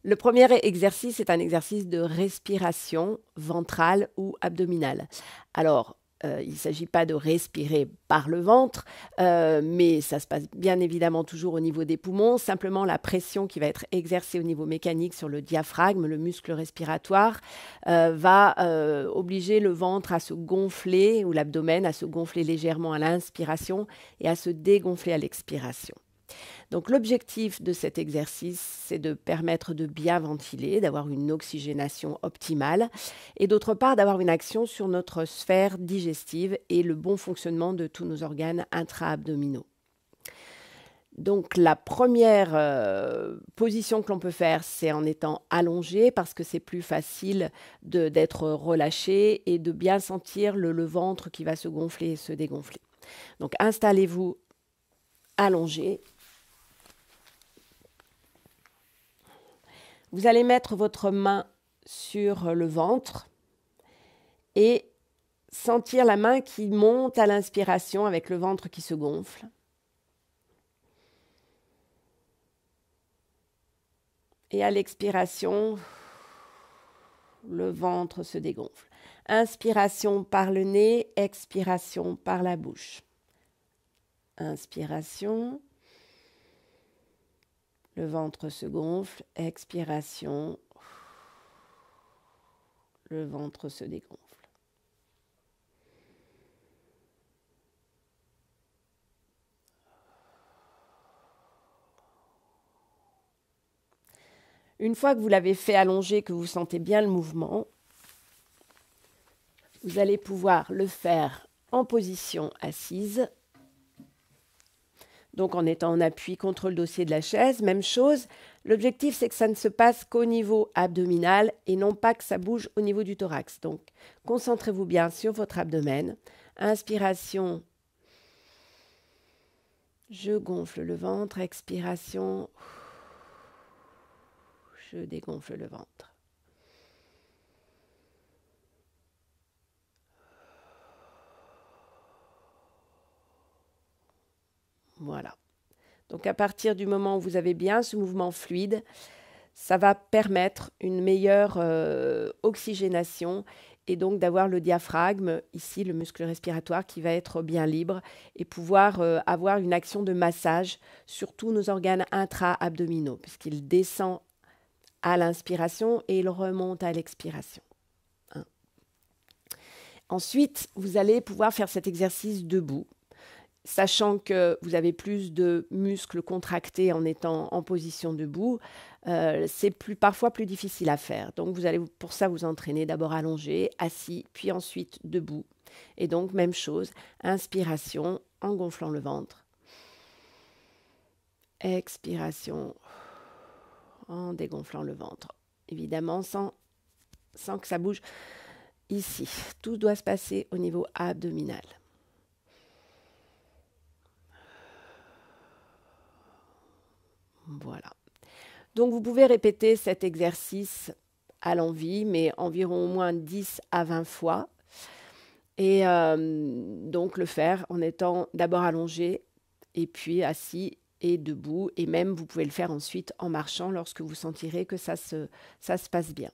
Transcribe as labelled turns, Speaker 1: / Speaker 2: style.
Speaker 1: Le premier exercice est un exercice de respiration ventrale ou abdominale. Alors, il ne s'agit pas de respirer par le ventre, mais ça se passe bien évidemment toujours au niveau des poumons. Simplement, la pression qui va être exercée au niveau mécanique sur le diaphragme, le muscle respiratoire, va obliger le ventre à se gonfler ou l'abdomen à se gonfler légèrement à l'inspiration et à se dégonfler à l'expiration. Donc l'objectif de cet exercice, c'est de permettre de bien ventiler, d'avoir une oxygénation optimale et d'autre part d'avoir une action sur notre sphère digestive et le bon fonctionnement de tous nos organes intra-abdominaux. Donc la première position que l'on peut faire, c'est en étant allongé parce que c'est plus facile d'être relâché et de bien sentir le ventre qui va se gonfler et se dégonfler. Donc installez-vous allongé. Vous allez mettre votre main sur le ventre et sentir la main qui monte à l'inspiration avec le ventre qui se gonfle. Et à l'expiration, le ventre se dégonfle. Inspiration par le nez, expiration par la bouche. Inspiration. Le ventre se gonfle, expiration, le ventre se dégonfle. Une fois que vous l'avez fait allonger, que vous sentez bien le mouvement, vous allez pouvoir le faire en position assise. Donc en étant en appui contre le dossier de la chaise, même chose. L'objectif, c'est que ça ne se passe qu'au niveau abdominal et non pas que ça bouge au niveau du thorax. Donc concentrez-vous bien sur votre abdomen. Inspiration, je gonfle le ventre. Expiration, je dégonfle le ventre. Voilà. Donc à partir du moment où vous avez bien ce mouvement fluide, ça va permettre une meilleure oxygénation et donc d'avoir le diaphragme, ici le muscle respiratoire qui va être bien libre et pouvoir avoir une action de massage sur tous nos organes intra-abdominaux puisqu'il descend à l'inspiration et il remonte à l'expiration. Ensuite, vous allez pouvoir faire cet exercice debout. Sachant que vous avez plus de muscles contractés en étant en position debout, c'est parfois plus difficile à faire. Donc vous allez pour ça vous entraîner d'abord allongé, assis, puis ensuite debout. Et donc même chose, inspiration en gonflant le ventre. Expiration en dégonflant le ventre. Évidemment sans que ça bouge ici. Tout doit se passer au niveau abdominal. Voilà. Donc vous pouvez répéter cet exercice à l'envie, mais environ au moins 10 à 20 fois. Et donc le faire en étant d'abord allongé et puis assis et debout. Et même vous pouvez le faire ensuite en marchant lorsque vous sentirez que ça se passe bien.